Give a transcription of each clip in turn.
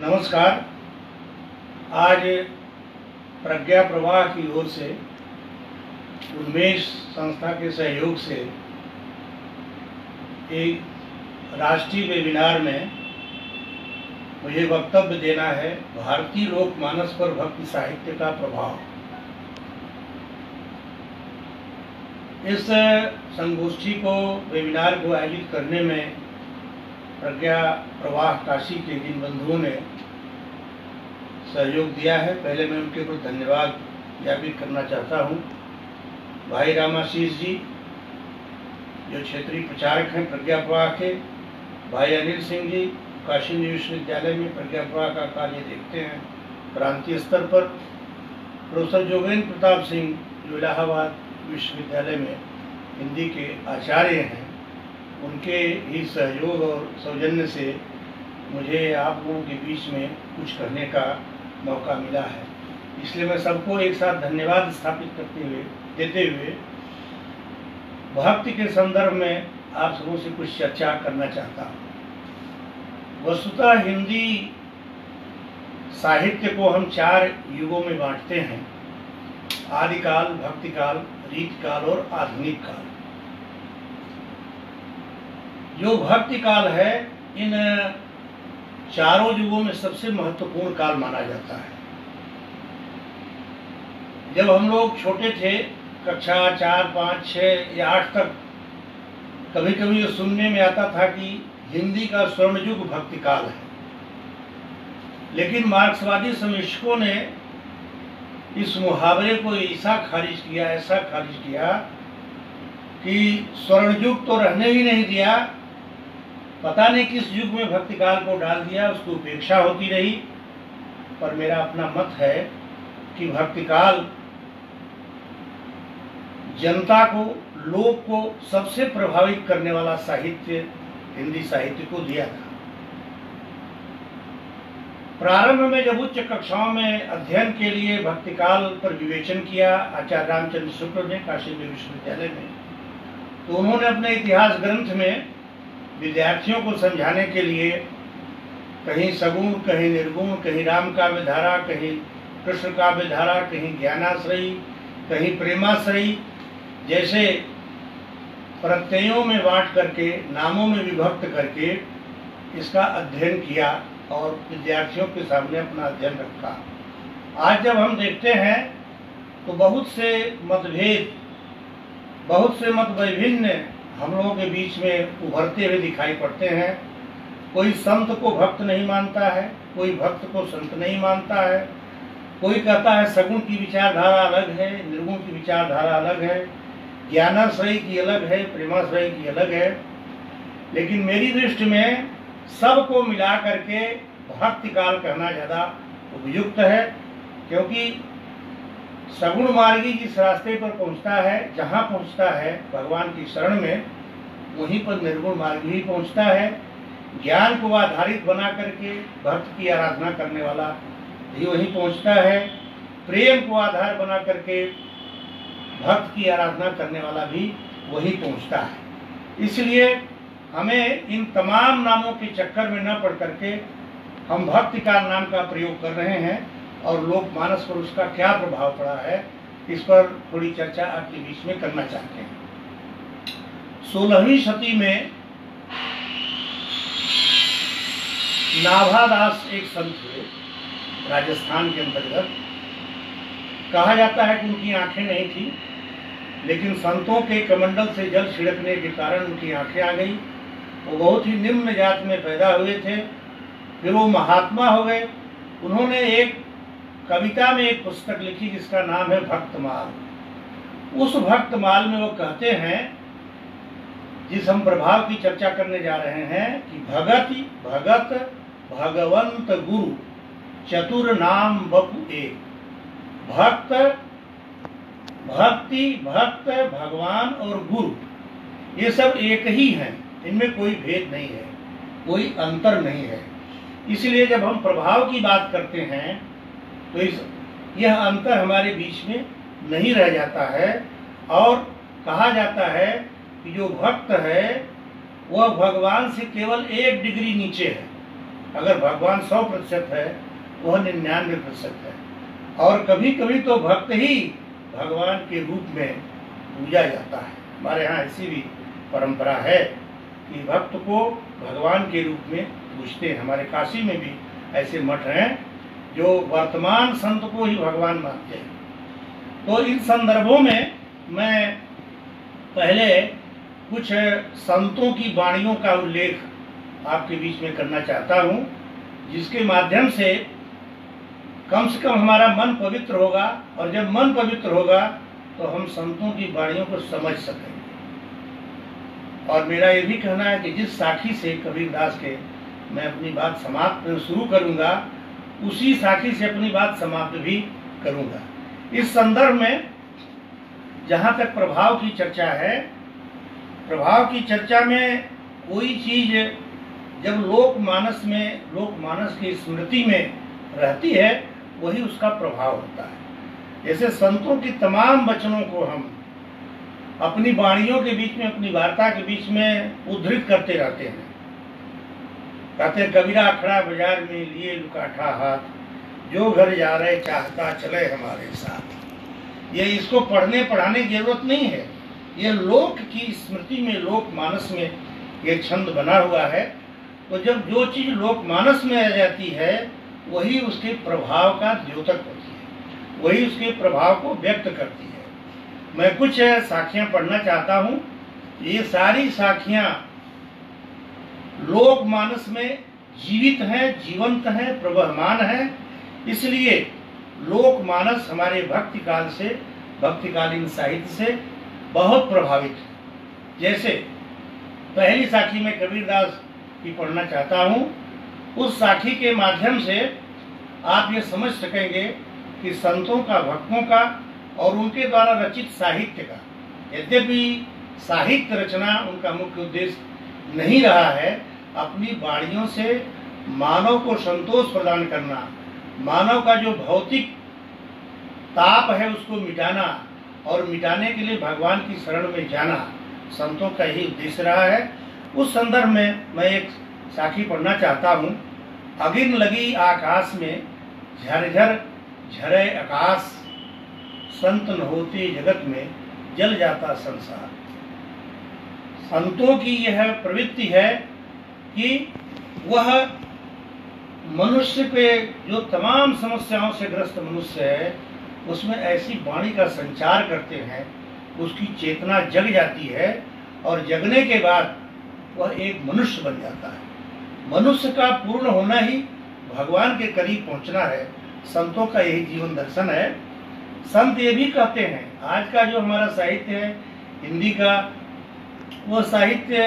नमस्कार। आज प्रज्ञा प्रवाह की ओर से उन्मेष संस्था के सहयोग से एक राष्ट्रीय वेबिनार में मुझे वक्तव्य देना है, भारतीय लोकमानस पर भक्ति साहित्य का प्रभाव। इस संगोष्ठी को, वेबिनार को आयोजित करने में प्रज्ञा प्रवाह काशी के जिन बंधुओं ने सहयोग दिया है, पहले मैं उनके ऊपर धन्यवाद ज्ञापित करना चाहता हूँ। भाई रामाशीष जी जो क्षेत्रीय प्रचारक हैं प्रज्ञा प्रवाह के, भाई अनिल सिंह जी काशी विश्वविद्यालय में प्रज्ञा प्रवाह का कार्य देखते हैं प्रांतीय स्तर पर, प्रोफेसर जोगेंद्र प्रताप सिंह जो इलाहाबाद विश्वविद्यालय में हिंदी के आचार्य हैं, उनके ही सहयोग और सौजन्य से मुझे आप लोगों के बीच में कुछ करने का मौका मिला है। इसलिए मैं सबको एक साथ धन्यवाद स्थापित देते हुए भक्ति के संदर्भ में आप सबों से कुछ चर्चा करना चाहता हूँ। वस्तुतः हिंदी साहित्य को हम 4 युगों में बांटते हैं: आदिकाल, भक्तिकाल, रीतिकाल और आधुनिक काल। जो भक्ति काल है, इन चारों युगों में सबसे महत्वपूर्ण काल माना जाता है। जब हम लोग छोटे थे, कक्षा 4, 5, 6 या 8 तक, कभी कभी ये सुनने में आता था कि हिंदी का स्वर्ण युग भक्ति काल है। लेकिन मार्क्सवादी समीक्षकों ने इस मुहावरे को ऐसा खारिज किया कि स्वर्ण युग तो रहने ही नहीं दिया, पता नहीं किस युग में भक्ति काल को डाल दिया, उसकी उपेक्षा होती रही। पर मेरा अपना मत है कि भक्ति काल जनता को, लोक को सबसे प्रभावित करने वाला साहित्य हिंदी साहित्य को दिया था। प्रारंभ में जब उच्च कक्षाओं में अध्ययन के लिए भक्ति काल पर विवेचन किया आचार्य रामचंद्र शुक्ल ने काशी विश्वविद्यालय में, तो उन्होंने अपने इतिहास ग्रंथ में विद्यार्थियों को समझाने के लिए कहीं सगुण, कहीं निर्गुण, कहीं राम काव्य धारा, कहीं कृष्ण काव्य धारा, कहीं ज्ञानाश्रयी, कहीं प्रेमाश्रयी जैसे प्रत्ययों में बांट करके, नामों में विभक्त करके इसका अध्ययन किया और विद्यार्थियों के सामने अपना अध्ययन रखा। आज जब हम देखते हैं तो बहुत से मतभेद, बहुत से मत वैभिन्न हम लोगों के बीच में उभरते हुए दिखाई पड़ते हैं। कोई संत को भक्त नहीं मानता है, कोई भक्त को संत नहीं मानता है, कोई कहता है सगुण की विचारधारा अलग है, निर्गुण की विचारधारा अलग है, ज्ञानाश्रयी की अलग है, प्रेमाश्रयी की अलग है। लेकिन मेरी दृष्टि में सबको मिला करके भक्ति काल कहना ज़्यादा उपयुक्त है, क्योंकि सगुण मार्गी जिस रास्ते पर पहुंचता है, जहां पहुंचता है भगवान की शरण में, वहीं पर निर्गुण मार्ग भी पहुंचता है। ज्ञान को आधारित बना करके भक्त की आराधना करने वाला भी वहीं पहुंचता है। प्रेम को आधार बना करके भक्त की आराधना करने वाला भी वहीं पहुंचता है। इसलिए हमें इन तमाम नामों के चक्कर में न पड़ करके हम भक्ति का नाम का प्रयोग कर रहे हैं और लोकमानस पर उसका क्या प्रभाव पड़ा है, इस पर थोड़ी चर्चा आपके बीच में करना चाहते हैं। 16वीं शती में नाभादास एक संत हुए, राजस्थान के अंतर्गत। कहा जाता है कि उनकी आंखें नहीं थी, लेकिन संतों के कमंडल से जल छिड़कने के कारण उनकी आंखें आ गई। वो बहुत ही निम्न जात में पैदा हुए थे, फिर वो महात्मा हो गए। उन्होंने एक कविता में एक पुस्तक लिखी जिसका नाम है भक्तमाल। उस भक्तमाल में वो कहते हैं, जिस हम प्रभाव की चर्चा करने जा रहे हैं, कि भगत भगवंत गुरु चतुर नाम बपु एक। भक्त, भक्ति, भक्त, भगवान और गुरु, ये सब एक ही हैं, इनमें कोई भेद नहीं है, कोई अंतर नहीं है। इसलिए जब हम प्रभाव की बात करते हैं तो यह अंतर हमारे बीच में नहीं रह जाता है। और कहा जाता है कि जो भक्त है वह भगवान से केवल 1 डिग्री नीचे है। अगर भगवान 100% है, वह 99% है। और कभी कभी तो भक्त ही भगवान के रूप में पूजा जाता है। हमारे यहाँ ऐसी भी परंपरा है कि भक्त को भगवान के रूप में पूजते हैं। हमारे काशी में भी ऐसे मठ हैं जो वर्तमान संत को ही भगवान मानते हैं। तो इन संदर्भों में मैं पहले कुछ संतों की वाणियों का उल्लेख आपके बीच में करना चाहता हूँ, जिसके माध्यम से कम हमारा मन पवित्र होगा, और जब मन पवित्र होगा तो हम संतों की वाणियों को समझ सकेंगे। और मेरा ये भी कहना है कि जिस साखी से कबीरदास के मैं अपनी बात समाप्त शुरू करूंगा, उसी साखी से अपनी बात समाप्त भी करूंगा। इस संदर्भ में जहाँ तक प्रभाव की चर्चा है, प्रभाव की चर्चा में कोई चीज जब लोकमानस की स्मृति में रहती है, वही उसका प्रभाव होता है। जैसे संतों की तमाम वचनों को हम अपनी वाणियों के बीच में, अपनी वार्ता के बीच में उद्धृत करते रहते हैं। कहते हैं, कबीरा खड़ा बाजार में लिए लुकाठा हाथ, जो घर जा रहे चाहता चले हमारे साथ। ये इसको पढ़ने पढ़ाने की जरूरत नहीं है, ये लोक की स्मृति में, लोक मानस में ये छंद बना हुआ है। तो जब जो चीज लोक मानस में आ जाती है, वही उसके प्रभाव का द्योतक होती है, वही उसके प्रभाव को व्यक्त करती है। मैं कुछ साखियां पढ़ना चाहता हूं। ये सारी साखियां लोक मानस में जीवित हैं, जीवंत हैं, प्रवहमान हैं। इसलिए लोक मानस हमारे भक्ति काल से, भक्तिकालीन साहित्य से बहुत प्रभावित है। जैसे पहली साखी में कबीरदास की पढ़ना चाहता हूं। उस साखी के माध्यम से आप ये समझ सकेंगे कि संतों का, भक्तों का और उनके द्वारा रचित साहित्य का, यद्यपि साहित्य रचना उनका मुख्य उद्देश्य नहीं रहा है, अपनी वाणियों से मानव को संतोष प्रदान करना, मानव का जो भौतिक ताप है उसको मिटाना, और मिटाने के लिए भगवान की शरण में जाना संतों का ही उद्देश्य रहा है। उस संदर्भ में मैं एक साखी पढ़ना चाहता हूँ। अगिन लगी आकाश में, झरझर झरे आकाश, संत न होते जगत में, जल जाता संसार। संतों की यह प्रवृत्ति है कि वह मनुष्य के जो तमाम समस्याओं से ग्रस्त मनुष्य है, उसमें ऐसी वाणी का संचार करते हैं, उसकी चेतना जग जाती है, और जगने के बाद वह एक मनुष्य बन जाता है। मनुष्य का पूर्ण होना ही भगवान के करीब पहुंचना है। संतों का यही जीवन दर्शन है। संत ये भी कहते हैं, आज का जो हमारा साहित्य है हिंदी का, वो साहित्य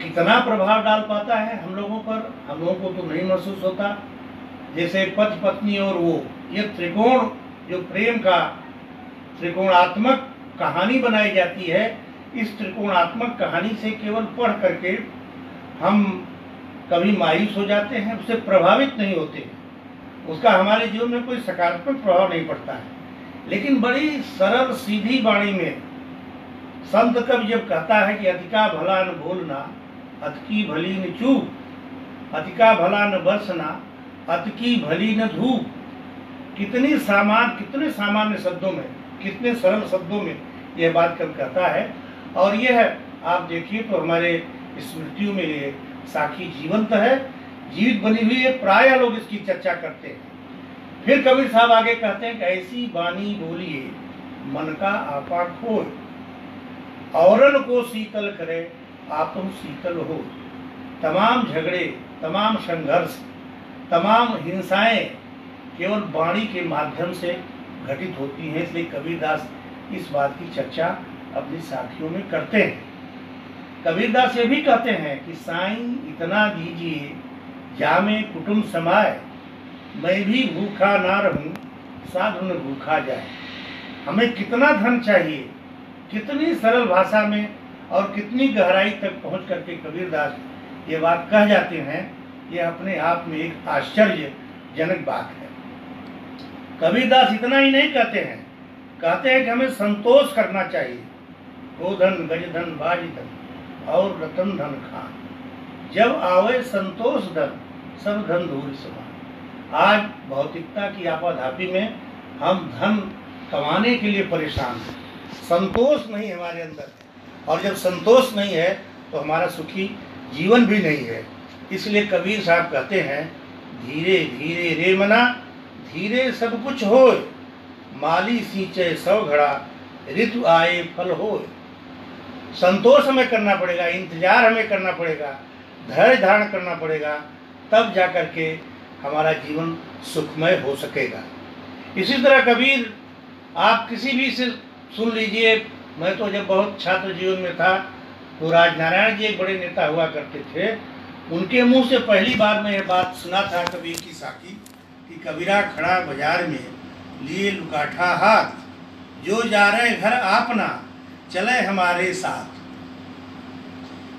कितना प्रभाव डाल पाता है हम लोगों पर, हम लोगों को तो नहीं महसूस होता। जैसे पति पत्नी और वो, ये त्रिकोण जो प्रेम का त्रिकोणात्मक कहानी बनाई जाती है, इस त्रिकोणात्मक कहानी से केवल पढ़ करके हम कभी मायूस हो जाते हैं, उससे प्रभावित नहीं होते, उसका हमारे जीवन में कोई सकारात्मक प्रभाव नहीं पड़ता है। लेकिन बड़ी सरल सीधी वाणी में संत कवि जब कहता है कि अतिका भला न बोलना, अतकी भली न चूप, अतिका भला न बरसना, अतकी भली न धूप। कितने सामान्य शब्दों में, कितने सरल शब्दों में यह बात कब कहता है। और यह आप देखिए तो हमारे स्मृतियों में ये साखी जीवंत है, जीवित बनी हुई है। प्राय लोग इसकी चर्चा करते हैं। फिर कबीर साहब आगे कहते हैं कि ऐसी बानी बोलिए मन का आपा खोए, औरन को शीतल करे आप शीतल हो। तमाम झगड़े, तमाम संघर्ष, तमाम हिंसाएं केवल वाणी के माध्यम से घटित होती हैं। इसलिए कबीरदास इस बात की चर्चा अपनी साखियों में करते हैं। कबीरदास ये भी कहते हैं कि साईं इतना दीजिए जामे कुटुंब समाए, मैं भी भूखा ना रहूं साधु न भूखा जाए। हमें कितना धन चाहिए, कितनी सरल भाषा में और कितनी गहराई तक पहुंच करके कबीरदास ये बात कह जाते हैं। ये अपने आप में एक आश्चर्यजनक बात है। कबीरदास इतना ही नहीं कहते हैं, कहते हैं कि हमें संतोष करना चाहिए। गोधन, गजधन, बाजधन और रतन धन खान, जब आवे संतोष धन सब धन धूल समान। आज भौतिकता की आपाधापी में हम धन कमाने के लिए परेशान हैं, संतोष नहीं हमारे अंदर, और जब संतोष नहीं है तो हमारा सुखी जीवन भी नहीं है। इसलिए कबीर साहब कहते हैं, धीरे धीरे रे मना धीरे सब कुछ होए, माली सींचे सौ घड़ा ऋतु आए फल होए। संतोष हमें करना पड़ेगा, इंतजार हमें करना पड़ेगा, धैर्य धारण करना पड़ेगा, तब जाकर के हमारा जीवन सुखमय हो सकेगा। इसी तरह कबीर आप किसी भी से सुन लीजिए। मैं तो जब बहुत छात्र जीवन में था तो राजनारायण जी एक बड़े नेता हुआ करते थे, उनके मुंह से पहली बार मैं ये बात सुना था कबीर की साखी कि कबीरा खड़ा बाजार में लिए लुकाठा हाथ, जो जा रहे घर आपना चले हमारे साथ।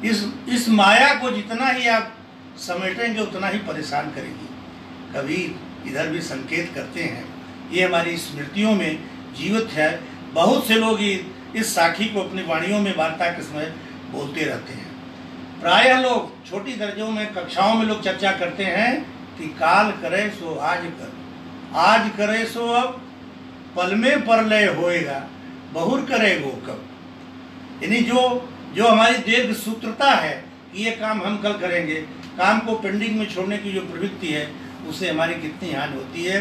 इस माया को जितना ही आप समेटेंगे उतना ही परेशान करेगी। कबीर इधर भी संकेत करते हैं, ये हमारी स्मृतियों में जीवित है। बहुत से लोग इस साखी को अपनी वाणियों में वार्ता के समय बोलते रहते हैं। प्रायः लोग छोटी दर्जों में कक्षाओं में लोग चर्चा करते हैं कि काल करे सो आज कर, आज करे सो अब, पल में परलय होएगा, बहुर करेगो कब। यानी जो हमारी दीर्घ सूत्रता है कि ये काम हम कल करेंगे, काम को पेंडिंग में छोड़ने की जो प्रवृत्ति है, उससे हमारी कितनी हानि होती है।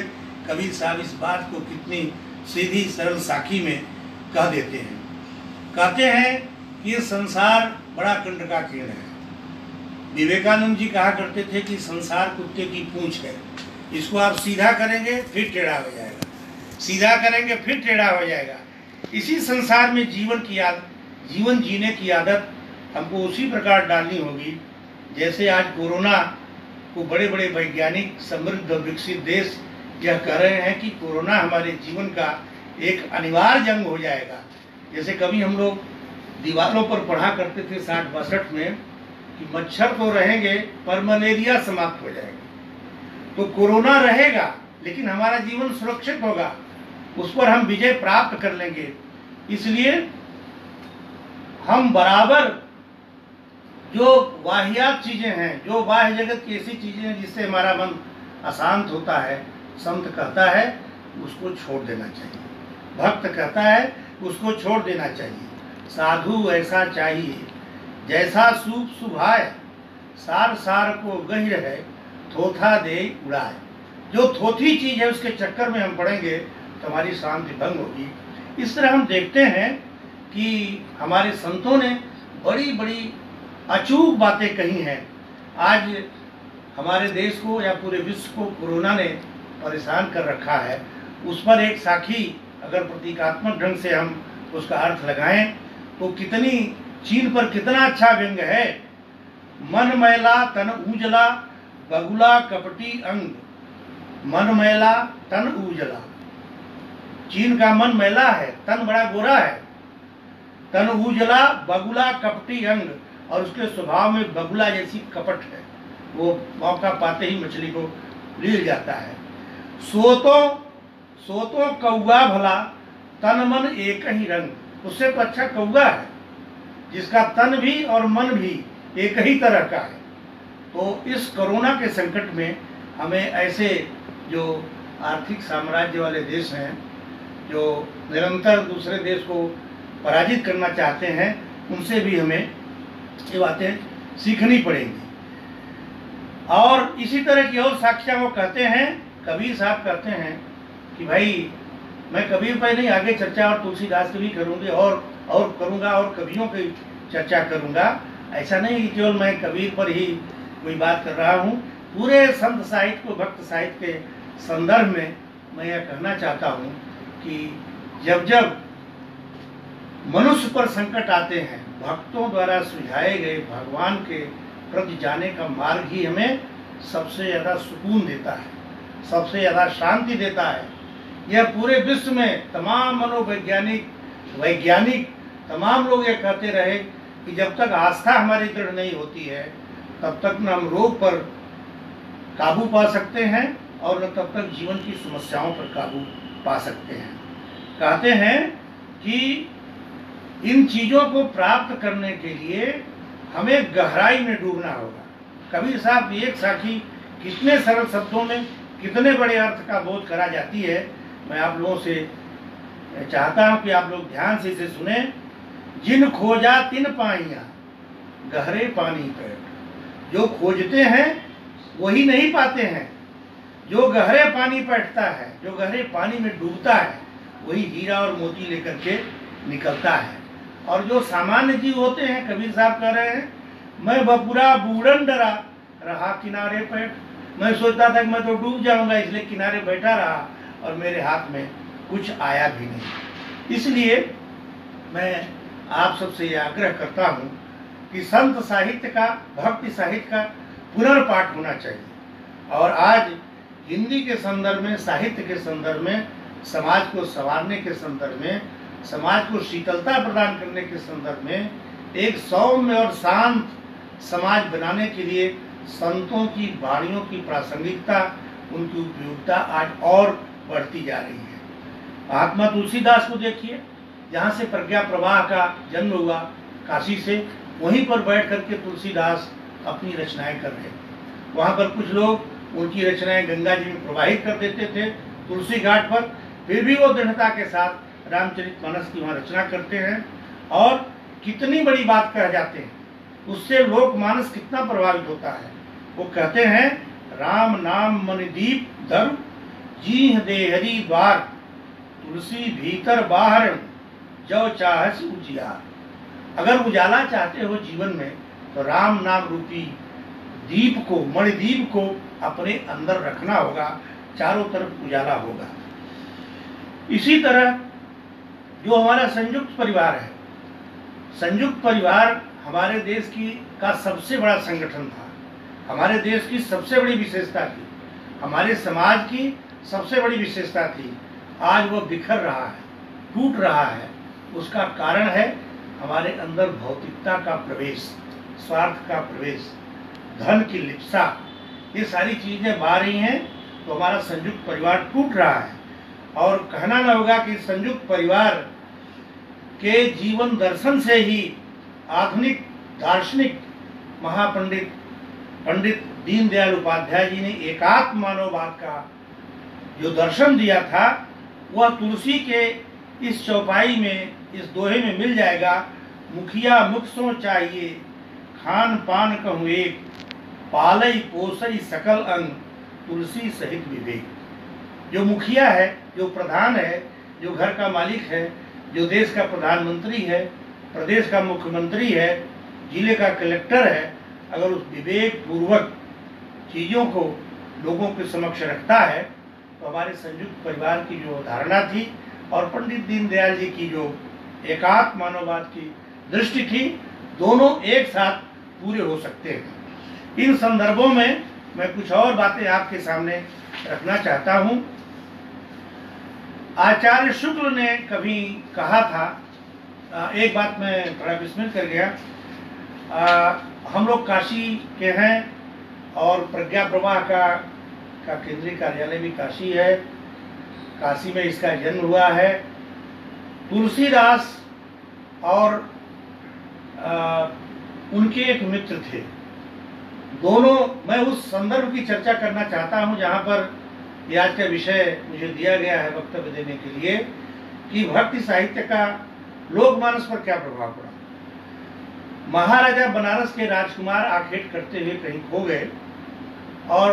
कबीर साहब इस बात को कितनी सीधी सरल साखी में कह देते हैं। कहते हैं कि ये संसार बड़ा कंड का खेल है। विवेकानंद जी कहा करते थे कि संसार कुत्ते की पूंछ है, इसको आप सीधा करेंगे फिर टेढ़ा हो जाएगा, सीधा करेंगे फिर टेढ़ा हो जाएगा। इसी संसार में जीवन जीने की आदत हमको उसी प्रकार डालनी होगी जैसे आज कोरोना को बड़े बड़े वैज्ञानिक समृद्ध विकसित देश यह कह रहे हैं कि कोरोना हमारे जीवन का एक अनिवार्य अंग हो जाएगा। जैसे कभी हम लोग दीवारों पर पढ़ा करते थे 60-62 में कि मच्छर तो रहेंगे पर मलेरिया समाप्त हो जाएगा। तो कोरोना रहेगा लेकिन हमारा जीवन सुरक्षित होगा, उस पर हम विजय प्राप्त कर लेंगे। इसलिए हम बराबर जो वाहियात चीजें हैं, जो बाह्य जगत की ऐसी चीजें हैं जिससे हमारा मन अशांत होता है, संत कहता है उसको छोड़ देना चाहिए, भक्त कहता है उसको छोड़ देना चाहिए। साधु ऐसा चाहिए जैसा सूप सुभाए, सार सार को गहिर है थोथा दे उड़ाए। जो थोथी चीज है उसके चक्कर में हम पड़ेंगे तो हमारी शांति भंग होगी। इस तरह हम देखते हैं कि हमारे संतों ने बड़ी बड़ी अचूक बातें कही हैं। आज हमारे देश को या पूरे विश्व को कोरोना ने परेशान कर रखा है, उस पर एक साखी अगर प्रतीकात्मक ढंग से हम उसका अर्थ लगाएं तो कितनी चीन पर कितना अच्छा व्यंग है। मन मैला तन उजला बगुला कपटी अंग, मन मैला तन उजला। चीन का मन मैला है, तन बड़ा गोरा है, तन उजला बगुला कपटी अंग, और उसके स्वभाव में बगुला जैसी कपट है, वो मौका पाते ही मछली को लील जाता है। सोतो कौआ भला तन मन एक ही रंग, उससे तो अच्छा कौआ है जिसका तन भी और मन भी एक ही तरह का है। तो इस कोरोना के संकट में हमें ऐसे जो आर्थिक साम्राज्य वाले देश हैं, जो निरंतर दूसरे देश को पराजित करना चाहते हैं, उनसे भी हमें ये बातें सीखनी पड़ेंगी। और इसी तरह की और साखियां वो कहते हैं, कबीर साहब कहते हैं कि भाई मैं कबीर पर नहीं, आगे चर्चा और तुलसीदास की भी करूँगी और करूँगा और कवियों की चर्चा करूँगा। ऐसा नहीं कि केवल मैं कबीर पर ही कोई बात कर रहा हूँ, पूरे संत साहित्य को, भक्त साहित्य के संदर्भ में मैं यह कहना चाहता हूँ कि जब जब मनुष्य पर संकट आते हैं, भक्तों द्वारा सुझाए गए भगवान के प्रति जाने का मार्ग ही हमें सबसे ज़्यादा सुकून देता है, सबसे ज़्यादा शांति देता है। यह पूरे विश्व में तमाम वैज्ञानिक तमाम लोग ये कहते रहे कि जब तक आस्था हमारी दृढ़ नहीं होती है तब तक न हम रोग पर काबू पा सकते हैं और न तब तक जीवन की समस्याओं पर काबू पा सकते हैं। कहते हैं कि इन चीज़ों को प्राप्त करने के लिए हमें गहराई में डूबना होगा। कबीर साहब की एक साखी कितने सरल शब्दों में कितने बड़े अर्थ का बोध करा जाती है। मैं आप लोगों से चाहता हूं कि आप लोग ध्यान से इसे सुने। जिन खोजा तिन पाइया गहरे पानी पैठ। जो खोजते हैं वही नहीं पाते हैं, जो गहरे पानी बैठता है, जो गहरे पानी में डूबता है, वही हीरा और मोती लेकर के निकलता है। और जो सामान्य जीव होते हैं, कबीर साहब कह रहे हैं, मैं बपुरा बूढ़न डरा रहा किनारे बैठ। मैं सोचता था कि मैं तो डूब जाऊंगा, इसलिए किनारे बैठा रहा और मेरे हाथ में कुछ आया भी नहीं। इसलिए मैं आप सबसे यह आग्रह करता हूं कि संत साहित्य का, भक्ति साहित्य का पुनर्पाठ होना चाहिए। और आज हिंदी के संदर्भ में, साहित्य के संदर्भ में, समाज को संवारने के संदर्भ में, समाज को शीतलता प्रदान करने के संदर्भ में एक सौम्य और शांत समाज बनाने के लिए संतों की वाणियों की प्रासंगिकता, उनकी उपयोगिता आज और बढ़ती जा रही है। महात्मा तुलसीदास को देखिए, जहाँ से प्रज्ञा प्रवाह का जन्म हुआ काशी से, वहीं पर बैठ करके तुलसीदास अपनी रचनाएं कर रहे थे। वहाँ पर कुछ लोग उनकी रचनाएं गंगा जी में प्रवाहित कर देते थे तुलसी घाट पर, फिर भी वो दृढ़ता के साथ रामचरितमानस की वहाँ रचना करते हैं और कितनी बड़ी बात कह जाते हैं। उससे लोकमानस कितना प्रभावित होता है। वो कहते हैं, राम नाम मणिदीप धर जीह दे हरि द्वार, तुलसी भीतर बाहर जो चाहस उजियार। अगर उजाला चाहते हो जीवन में तो राम नाम रूपी दीप को, मणिदीप को अपने अंदर रखना होगा, चारों तरफ उजाला होगा। इसी तरह जो हमारा संयुक्त परिवार है, संयुक्त परिवार हमारे देश की का सबसे बड़ा संगठन था, हमारे देश की सबसे बड़ी विशेषता थी, हमारे समाज की सबसे बड़ी विशेषता थी। आज वो बिखर रहा है, टूट रहा है। उसका कारण है हमारे अंदर भौतिकता का प्रवेश, स्वार्थ का प्रवेश, धन की लिप्सा। ये सारी चीजें आ रही हैं तो हमारा संयुक्त परिवार टूट रहा है। और कहना न होगा कि संयुक्त परिवार के जीवन दर्शन से ही आधुनिक दार्शनिक महापंडित पंडित दीनदयाल उपाध्याय जी ने एकात्म मानववाद का जो दर्शन दिया था, वह तुलसी के इस चौपाई में, इस दोहे में मिल जाएगा। मुखिया मुख सो चाहिए, खान पान कहूँ एक, पालई पोसई सकल अंग, तुलसी सहित विवेक। जो मुखिया है, जो प्रधान है, जो घर का मालिक है, जो देश का प्रधानमंत्री है, प्रदेश का मुख्यमंत्री है, जिले का कलेक्टर है, अगर उस विवेक पूर्वक चीजों को लोगों के समक्ष रखता है तो हमारे संयुक्त परिवार की जो धारणा थी और पंडित दीनदयाल जी की जो एकात्म मानववाद की दृष्टि थी, दोनों एक साथ पूरे हो सकते हैं। इन संदर्भों में मैं कुछ और बातें आपके सामने रखना चाहता हूं। आचार्य शुक्ल ने कभी कहा था, एक बात मैं थोड़ा विस्मृत कर गया, हम लोग काशी के हैं और प्रज्ञा प्रवाह का केंद्रीय कार्यालय भी काशी है, काशी में इसका जन्म हुआ है। तुलसीदास और उनके एक मित्र थे, दोनों, मैं उस संदर्भ की चर्चा करना चाहता हूं जहां पर ये आज का विषय मुझे दिया गया है वक्तव्य देने के लिए कि भक्ति साहित्य का लोकमानस पर क्या प्रभाव पड़ा। महाराजा बनारस के राजकुमार आखेट करते हुए कहीं खो गए और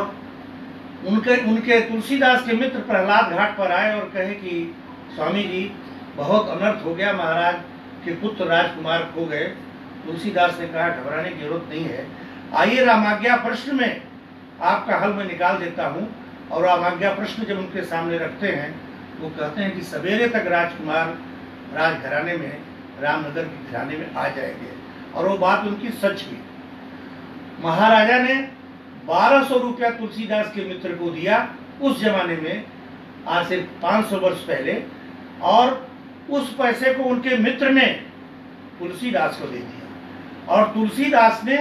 उनके तुलसीदास के मित्र प्रहलाद घाट पर आए और कहे कि स्वामी जी बहुत अनर्थ हो गया, महाराज के पुत्र राजकुमार खो गए। तुलसीदास ने कहा घबराने की जरूरत नहीं है, आइए रामाज्ञा प्रश्न में आपका हल मैं निकाल देता हूँ। और रामाज्ञा प्रश्न जब उनके सामने रखते हैं वो कहते हैं कि सवेरे तक राजकुमार राजघराने में, रामनगर के घराने में आ जाएंगे। और वो बात उनकी सच हुई। महाराजा ने 1200 रुपया तुलसीदास के मित्र को दिया उस जमाने में, आज से 500 वर्ष पहले, और उस पैसे को उनके मित्र ने तुलसीदास को दे दिया। और तुलसीदास ने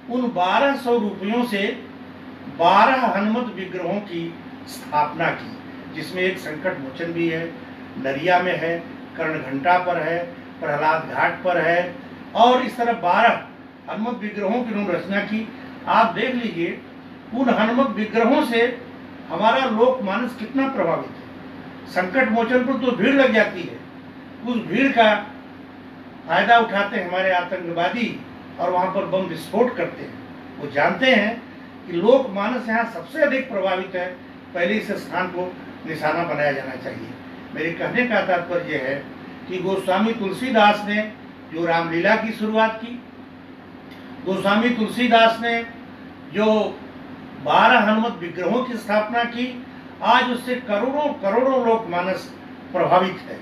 उन 1200 रुपयों से 12 हनुमत विग्रहों की स्थापना की, जिसमें एक संकट मोचन भी है, नरिया में है, कर्णघंटा पर है, प्रहलाद घाट पर है, और इस तरह 12 हनुमत विग्रहों की उन्होंने रचना की। आप देख लीजिए उन हनुमत विग्रहों से हमारा लोकमानस कितना प्रभावित है। संकट मोचन पर तो भीड़ लग जाती है, उस भीड़ का फायदा उठाते हैं हमारे आतंकवादी और वहां पर बम विस्फोट करते हैं। वो जानते हैं कि लोकमानस यहाँ सबसे अधिक प्रभावित है, पहले इस स्थान को निशाना बनाया जाना चाहिए। मेरे कहने का तात्पर्य है कि गोस्वामी तुलसीदास ने जो रामलीला की शुरुआत की, गोस्वामी तुलसीदास ने जो 12 हनुमत विग्रहों की स्थापना की, आज उससे करोड़ों करोड़ों लोकमानस प्रभावित है।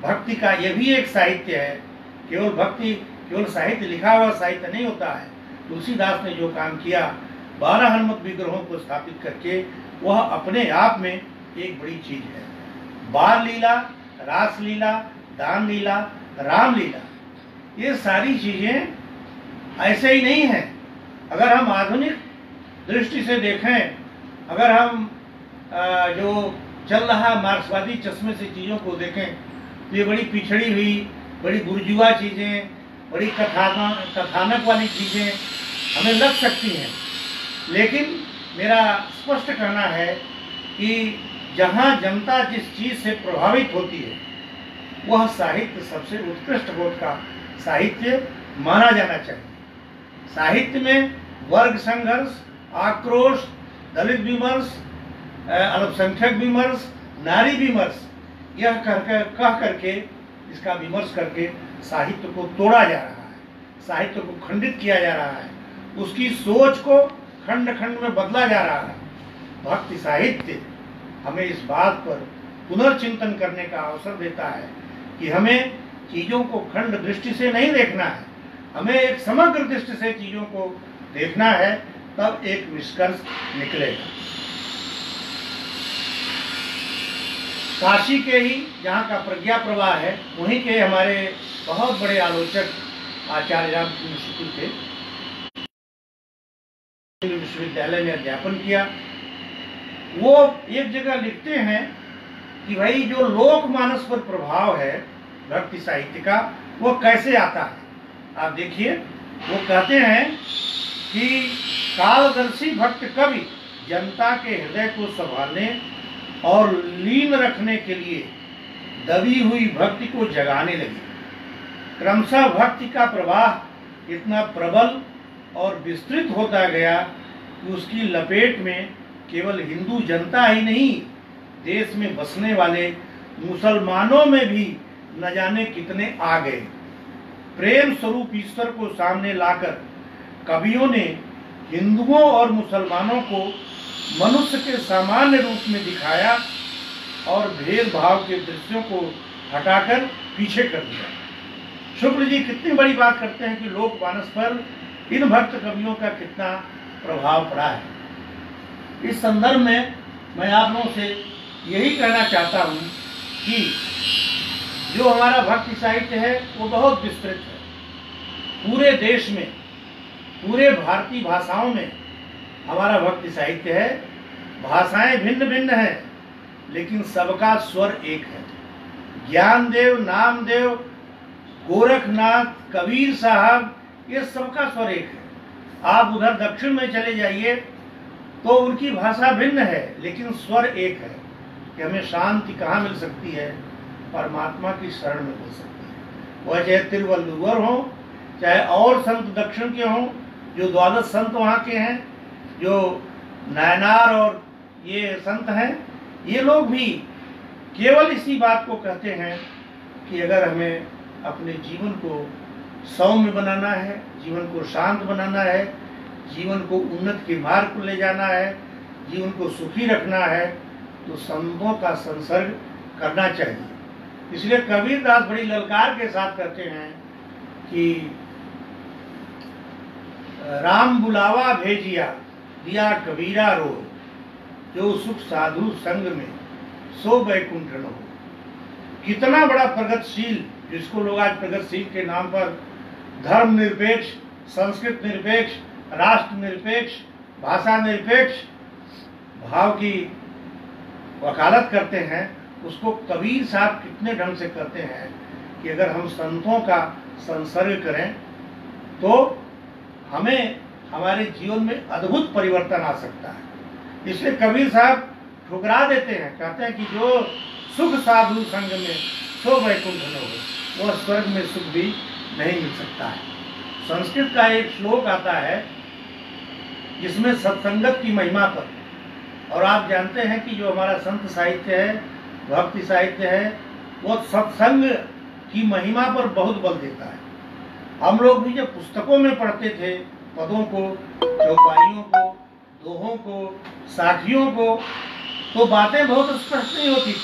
भक्ति का यह भी एक साहित्य है। केवल भक्ति, केवल साहित्य, लिखा हुआ साहित्य नहीं होता है। तुलसीदास ने जो काम किया 12 हनुमत विग्रहों को स्थापित करके, वह अपने आप में एक बड़ी चीज है। बाल लीला, रास लीला, दान लीला, रामलीला, ये सारी चीजें ऐसे ही नहीं है। अगर हम आधुनिक दृष्टि से देखें, अगर हम जो चल रहा मार्क्सवादी चश्मे से चीजों को देखें, तो ये बड़ी पिछड़ी हुई, बड़ी बुर्जुआ चीजें, बड़ी कथानक वाली चीजें हमें लग सकती हैं। लेकिन मेरा स्पष्ट कहना है कि जहाँ जनता जिस चीज से प्रभावित होती है, वह साहित्य सबसे उत्कृष्ट कोटि का साहित्य माना जाना चाहिए। साहित्य में वर्ग संघर्ष, आक्रोश, दलित विमर्श, अल्पसंख्यक विमर्श, नारी विमर्श, यह कह करके, इसका विमर्श करके साहित्य को तोड़ा जा रहा है, साहित्य को खंडित किया जा रहा है, उसकी सोच को खंड खंड में बदला जा रहा है। भक्ति साहित्य हमें इस बात पर पुनर्चिंतन करने का अवसर देता है कि हमें चीजों को खंड दृष्टि से नहीं देखना है, हमें एक समग्र दृष्टि से चीजों को देखना है, तब एक निष्कर्ष निकलेगा। काशी के ही जहाँ का प्रज्ञा प्रवाह है, वहीं के हमारे बहुत बड़े आलोचक आचार्य रामचंद्र शुक्ल थे। विश्वविद्यालय में अध्यापन किया। वो एक जगह लिखते हैं कि भाई जो लोकमानस पर प्रभाव है भक्ति साहित्य का, वो कैसे आता है। आप देखिए, वो कहते हैं कि कालदर्शी भक्त कवि जनता के हृदय को संभालने और लीन रखने के लिए दबी हुई भक्ति को जगाने लगे। क्रमशः भक्ति का प्रवाह इतना प्रबल और विस्तृत होता गया कि उसकी लपेट में केवल हिंदू जनता ही नहीं, देश में बसने वाले मुसलमानों में भी न जाने कितने आ गए। प्रेम स्वरूप ईश्वर को सामने लाकर कवियों ने हिंदुओं और मुसलमानों को मनुष्य के सामान्य रूप में दिखाया और भेदभाव के दृश्यों को हटाकर पीछे कर दिया। शुक्ल जी कितनी बड़ी बात करते हैं कि लोकमानस पर इन भक्त कवियों का कितना प्रभाव पड़ा है। इस संदर्भ में मैं आप लोगों से यही कहना चाहता हूँ कि जो हमारा भक्ति साहित्य है वो बहुत विस्तृत है। पूरे देश में, पूरे भारतीय भाषाओं में हमारा भक्ति साहित्य है। भाषाएं भिन्न भिन्न हैं, लेकिन सबका स्वर एक है। ज्ञानदेव, नामदेव, गोरखनाथ, कबीर साहब, ये सबका स्वर एक है। आप उधर दक्षिण में चले जाइए तो उनकी भाषा भिन्न है, लेकिन स्वर एक है कि हमें शांति कहाँ मिल सकती है, परमात्मा की शरण में मिल सकती है। वह चाहे तिरुवल्लुवर हो, चाहे और संत दक्षिण के हों, जो द्वादश संत वहाँ के हैं, जो नायनार और ये संत हैं, ये लोग भी केवल इसी बात को कहते हैं कि अगर हमें अपने जीवन को सौम्य बनाना है, जीवन को शांत बनाना है, जीवन को उन्नत के मार्ग पर ले जाना है, जीवन को सुखी रखना है, तो संतों का संसर्ग करना चाहिए। इसलिए कबीरदास बड़ी ललकार के साथ कहते हैं कि राम बुलावा भेजिया दिया कबीरा रो, जो सुख साधु संग में सो बैकुंठ न हो। कितना बड़ा प्रगतिशील, जिसको लोग आज प्रगतिशील के नाम पर धर्म निरपेक्ष, संस्कृत निरपेक्ष, राष्ट्र निरपेक्ष, भाषा निरपेक्ष भाव की वकालत करते हैं, उसको कबीर साहब कितने ढंग से कहते हैं कि अगर हम संतों का संसर्ग करें तो हमें हमारे जीवन में अद्भुत परिवर्तन आ सकता है। इसलिए कबीर साहब ठुकरा देते हैं, कहते हैं कि जो सुख साधु संग में सो वैकुंठ न हो, वह स्वर्ग में सुख भी नहीं मिल सकता है। संस्कृत का एक श्लोक आता है जिसमें सत्संगत की महिमा पर, और आप जानते हैं कि जो हमारा संत साहित्य है, भक्ति साहित्य है, वो सत्संग की महिमा पर बहुत बल देता है। हम लोग भी जब पुस्तकों में पढ़ते थे पदों को, चौपाइयों को, दोहों को, साखियों को, तो बातें बहुत स्पष्ट नहीं होती थी।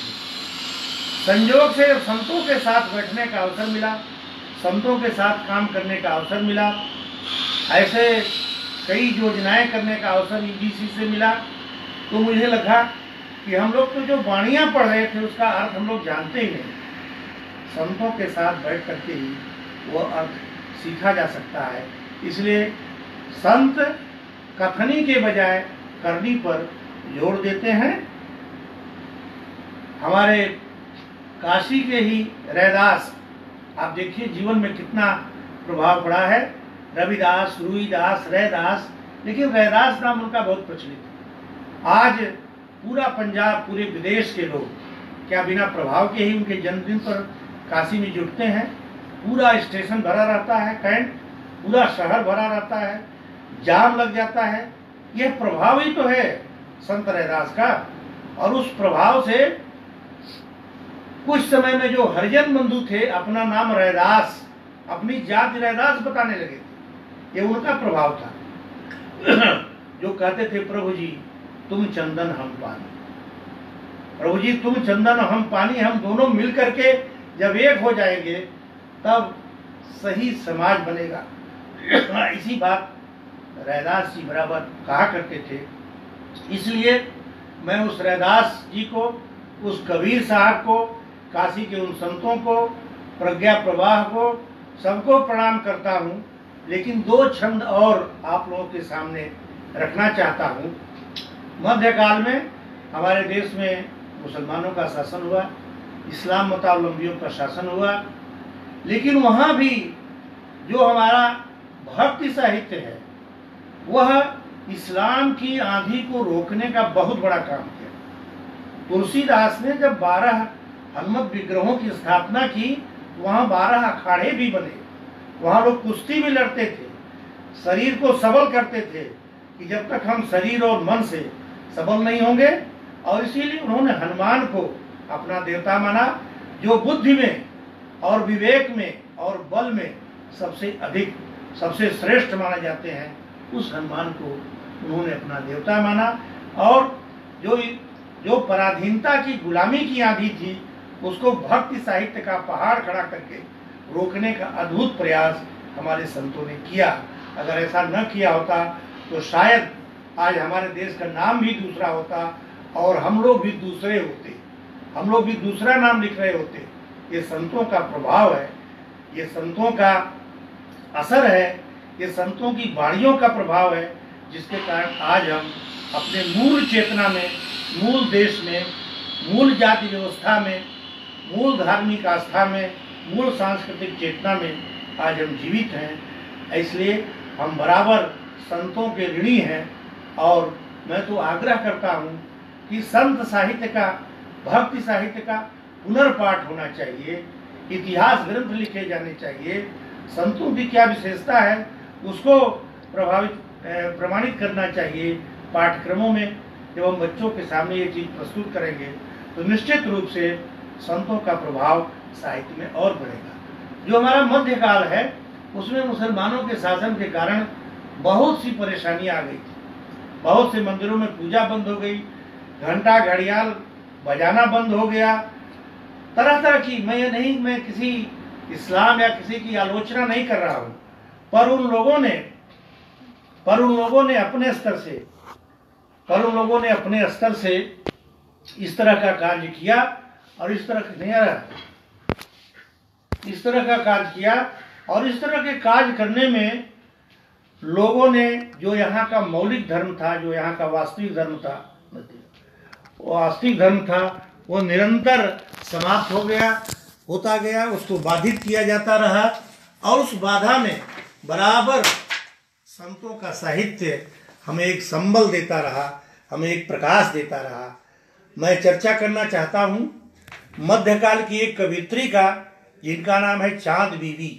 संयोग से संतों के साथ बैठने का अवसर मिला, संतों के साथ काम करने का अवसर मिला, ऐसे कई योजनाएं करने का अवसर यूजीसी से मिला, तो मुझे लगा कि हम लोग तो जो वाणियाँ पढ़ रहे थे उसका अर्थ हम लोग जानते ही नहीं। संतों के साथ बैठ करके ही वो अर्थ सीखा जा सकता है। इसलिए संत कथनी के बजाय करनी पर जोर देते हैं। हमारे काशी के ही रैदास, आप देखिए जीवन में कितना प्रभाव पड़ा है। रविदास, रूईदास, रैदास, लेकिन रैदास नाम उनका बहुत प्रचलित है। आज पूरा पंजाब, पूरे विदेश के लोग क्या बिना प्रभाव के ही उनके जन्मदिन पर काशी में जुटते हैं। पूरा स्टेशन भरा रहता है, कैंट पूरा शहर भरा रहता है, जाम लग जाता है। यह प्रभाव ही तो है संत रैदास का। और उस प्रभाव से कुछ समय में जो हरिजन बंधु थे अपना नाम रैदास, अपनी जाति रैदास बताने लगे थे। ये उनका प्रभाव था। जो कहते थे प्रभु जी तुम चंदन हम पानी, प्रभु जी तुम चंदन हम पानी, हम दोनों मिल करके जब एक हो जाएंगे तब सही समाज बनेगा। इसी बात रैदास जी बराबर कहा करते थे। इसलिए मैं उस रैदास जी को, उस कबीर साहब को, काशी के उन संतों को, प्रज्ञा प्रवाह को, सबको प्रणाम करता हूँ। लेकिन दो छंद और आप लोगों के सामने रखना चाहता हूँ। मध्यकाल में हमारे देश में मुसलमानों का शासन हुआ, इस्लाम मतावलंबियों का शासन हुआ, लेकिन वहाँ भी जो हमारा भक्ति साहित्य है वह इस्लाम की आंधी को रोकने का बहुत बड़ा काम किया। तुलसीदास ने जब 12 हनुमत विग्रहों की स्थापना की, वहाँ 12 अखाड़े भी बने, वहाँ लोग कुश्ती भी लड़ते थे, शरीर को सबल करते थे कि जब तक हम शरीर और मन से सबल नहीं होंगे। और इसीलिए उन्होंने हनुमान को अपना देवता माना, जो बुद्धि में और विवेक में और बल में सबसे अधिक, सबसे श्रेष्ठ माने जाते हैं। उस हनुमान को उन्होंने अपना देवता माना। और जो पराधीनता की, गुलामी की आंधी थी, उसको भक्ति साहित्य का पहाड़ खड़ा करके रोकने का अद्भुत प्रयास हमारे संतों ने किया। अगर ऐसा न किया होता तो शायद आज हमारे देश का नाम भी दूसरा होता और हम लोग भी दूसरे होते, हम लोग भी दूसरा नाम लिख रहे होते। ये संतों का प्रभाव है, ये संतों का असर है, ये संतों की वाणियों का प्रभाव है, जिसके कारण आज हम अपने मूल चेतना में, मूल देश में, मूल जाति व्यवस्था में, मूल धार्मिक आस्था में, मूल सांस्कृतिक चेतना में आज हम जीवित हैं। इसलिए हम बराबर संतों के ऋणी हैं। और मैं तो आग्रह करता हूँ कि संत साहित्य का, भक्ति साहित्य का पुनर्पाठ होना चाहिए, इतिहास ग्रंथ लिखे जाने चाहिए, संतों की क्या विशेषता है उसको प्रमाणित करना चाहिए पाठ्यक्रमों में। जब हम बच्चों के सामने ये चीज़ प्रस्तुत करेंगे तो निश्चित रूप से संतों का प्रभाव साहित्य में और बढ़ेगा। जो हमारा मध्यकाल है उसमें मुसलमानों के शासन के कारण बहुत सी परेशानियां आ गई थी। बहुत से मंदिरों में पूजा बंद हो गई, घंटा घड़ियाल बजाना बंद हो गया, तरह तरह की, मैं किसी इस्लाम या किसी की आलोचना नहीं कर रहा हूँ, पर उन लोगों ने अपने स्तर से इस तरह का कार्य किया और इस तरह के कार्य करने में लोगों ने, जो यहाँ का मौलिक धर्म था, जो यहाँ का वास्तविक धर्म था, वो निरंतर समाप्त होता गया, उसको बाधित किया जाता रहा। और उस बाधा में बराबर संतों का साहित्य हमें एक संबल देता रहा, हमें एक प्रकाश देता रहा। मैं चर्चा करना चाहता हूँ मध्यकाल की एक कवियत्री का, जिनका नाम है चांद बीवी।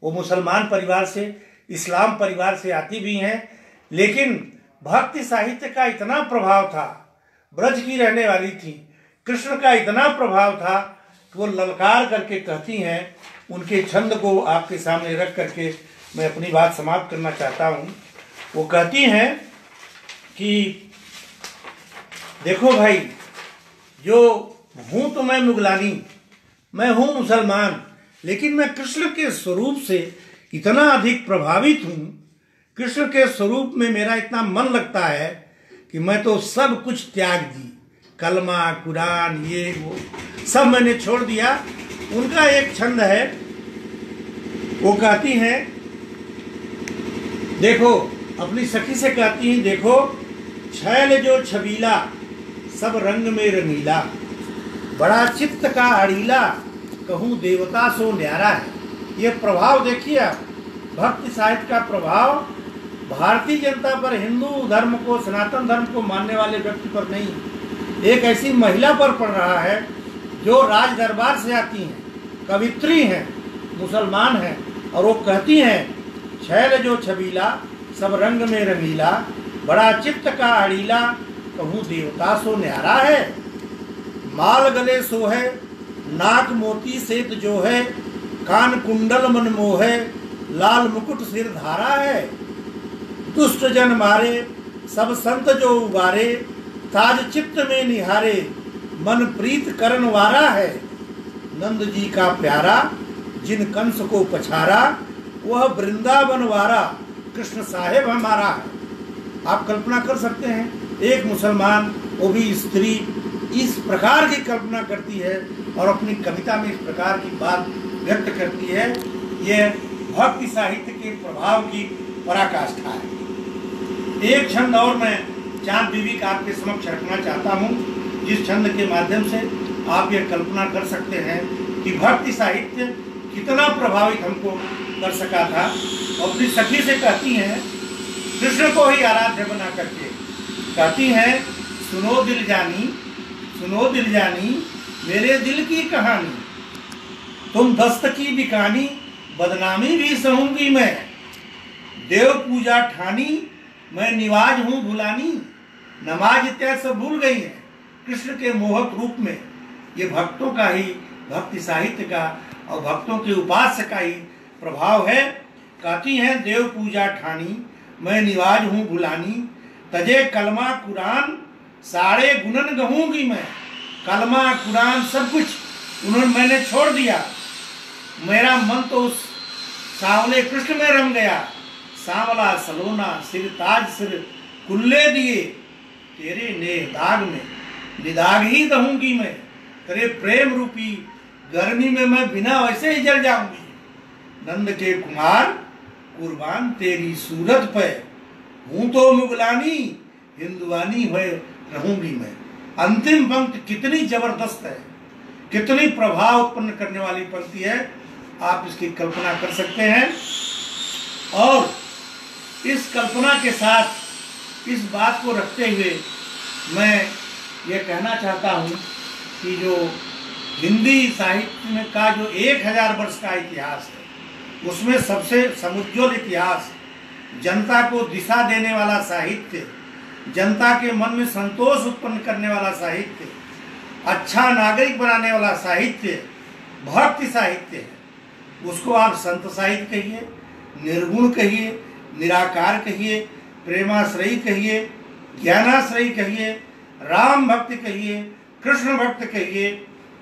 वो मुसलमान परिवार से, इस्लाम परिवार से आती भी हैं, लेकिन भक्ति साहित्य का इतना प्रभाव था, ब्रज की रहने वाली थी, कृष्ण का इतना प्रभाव था कि वो ललकार करके कहती हैं। उनके छंद को आपके सामने रख करके मैं अपनी बात समाप्त करना चाहता हूँ। वो कहती हैं कि देखो भाई, जो हूँ तो मैं मुगलानी, मैं हूँ मुसलमान, लेकिन मैं कृष्ण के स्वरूप से इतना अधिक प्रभावित हूँ, कृष्ण के स्वरूप में मेरा इतना मन लगता है कि मैं तो सब कुछ त्याग दी, कलमा कुरान ये वो सब मैंने छोड़ दिया। उनका एक छंद है, वो कहती हैं, देखो अपनी सखी से कहती हैं, देखो छैल जो छबीला सब रंग में रंगीला, बड़ा चित्त का अड़ीला कहूँ देवता सो न्यारा है। ये प्रभाव देखिए आप, भक्ति साहित्य का प्रभाव भारतीय जनता पर, हिंदू धर्म को, सनातन धर्म को मानने वाले व्यक्ति पर नहीं, एक ऐसी महिला पर पड़ रहा है जो राज दरबार से आती हैं, कवित्री हैं, मुसलमान हैं, और वो कहती हैं छैल जो छबीला सब रंग में रंगीला, बड़ा चित्त का अड़ीला कहूँ देवता सो न्यारा है। माल गले सो है, नाक मोती सेत जो है, कान कुंडल मन मोहे, लाल मुकुट सिर धारा है। दुष्ट जन मारे सब संत जो उबारे, ताज चित्त में निहारे मन प्रीत करण वारा है। नंद जी का प्यारा जिन कंस को पछारा, वह वृंदावन वारा कृष्ण साहेब हमारा है। आप कल्पना कर सकते हैं, एक मुसलमान, वो भी स्त्री, इस प्रकार की कल्पना करती है और अपनी कविता में इस प्रकार की बात व्यक्त करती है। यह भक्ति साहित्य के प्रभाव की पराकाष्ठा है। एक छंद और मैं चांद बीवी का आपके समक्ष रखना चाहता हूँ, जिस छंद के माध्यम से आप ये कल्पना कर सकते हैं कि भक्ति साहित्य कितना प्रभावित हमको कर सका था। अपनी सखी से कहती हैं, कृष्ण को ही आराध्य बना करके कहती हैं, सुनो दिल जानी, सुनो दिल जानी मेरे दिल की कहानी, तुम दस्त की बिकानी बदनामी भी सहूंगी मैं, देव पूजा ठानी मैं निवाज हूँ भुलानी। नमाज इत्यादि सब भूल गई हैं कृष्ण के मोहक रूप में। ये भक्तों का ही, भक्ति साहित्य का और भक्तों के उपास्य का ही प्रभाव है। कहती हैं, देव पूजा ठानी मैं निवाज हूँ भुलानी, तजे कलमा कुरान सारे गुणन गहूंगी मैं। कलमा कुरान सब कुछ मैंने छोड़ दिया, मेरा मन तो उस सांवले कृष्ण में रम गया। सांवला सलोना सिर ताज सिर कुल्ले दिए, तेरे नेह दाग में निदाग ही रहूंगी मैं। तेरे प्रेम रूपी गर्मी में मैं बिना वैसे ही जल जाऊंगी। नंद के कुमार कुर्बान तेरी सूरत पे, हूं तो मुगलानी हिंदुआनी हुए रहूंगी मैं। अंतिम पंक्ति कितनी जबरदस्त है, कितनी प्रभाव उत्पन्न करने वाली पंक्ति है, आप इसकी कल्पना कर सकते हैं। और इस कल्पना के साथ इस बात को रखते हुए मैं ये कहना चाहता हूँ कि जो हिंदी साहित्य में का जो 1000 वर्ष का इतिहास है, उसमें सबसे समुज्ज्वल इतिहास, जनता को दिशा देने वाला साहित्य, जनता के मन में संतोष उत्पन्न करने वाला साहित्य, अच्छा नागरिक बनाने वाला साहित्य भक्ति साहित्य है। उसको आप संत साहित्य कहिए, निर्गुण कहिए, निराकार कहिए, प्रेमाश्रयी कहिए, ज्ञानाश्रयी कहिए, राम भक्ति कहिए, कृष्ण भक्त कहिए,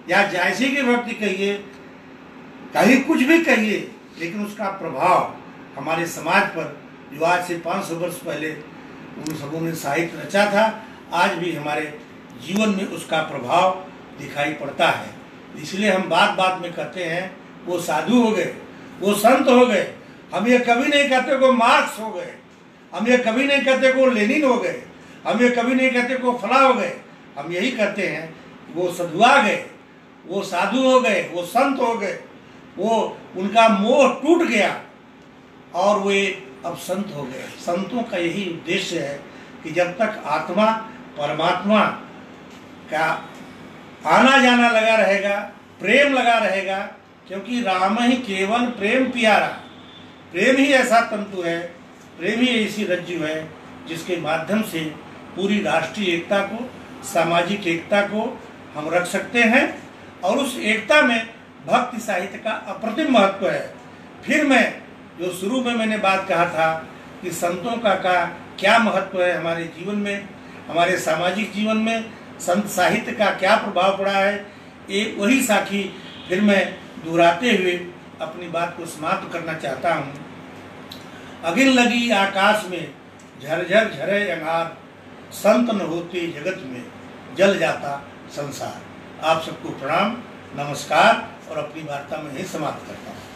या जैसी की भक्ति कहिए, कहीं कुछ भी कहिए, लेकिन उसका प्रभाव हमारे समाज पर, जो आज से 500 वर्ष पहले उन सबों ने साहित्य रचा था, आज भी हमारे जीवन में उसका प्रभाव दिखाई पड़ता है। इसलिए हम बात बात में कहते हैं वो साधु हो गए, वो संत हो गए। हम ये कभी नहीं कहते को मार्क्स हो गए, हम ये कभी नहीं कहते को लेनिन हो गए, हम ये कभी नहीं कहते को फला हो गए। हम यही कहते हैं वो सधुआ गए, वो साधु हो गए, वो संत हो गए, वो उनका मोह टूट गया और वे अब संत हो गए। संतों का यही उद्देश्य है कि जब तक आत्मा परमात्मा का आना जाना लगा रहेगा, प्रेम लगा रहेगा, क्योंकि राम ही केवल प्रेम प्यारा, प्रेम ही ऐसा तंतु है, प्रेम ही ऐसी रज्जु है जिसके माध्यम से पूरी राष्ट्रीय एकता को, सामाजिक एकता को हम रख सकते हैं। और उस एकता में भक्ति साहित्य का अप्रतिम महत्व है। फिर मैं जो शुरू में मैंने बात कहा था कि संतों का क्या महत्व है हमारे जीवन में, हमारे सामाजिक जीवन में संत साहित्य का क्या प्रभाव पड़ा है, एक वही साखी फिर मैं दोहराते हुए अपनी बात को समाप्त करना चाहता हूँ। अगिल लगी आकाश में झरझर झरे अंगार, संत न होते जगत में जल जाता संसार। आप सबको प्रणाम, नमस्कार और अपनी वार्ता में ही समाप्त करता हूँ।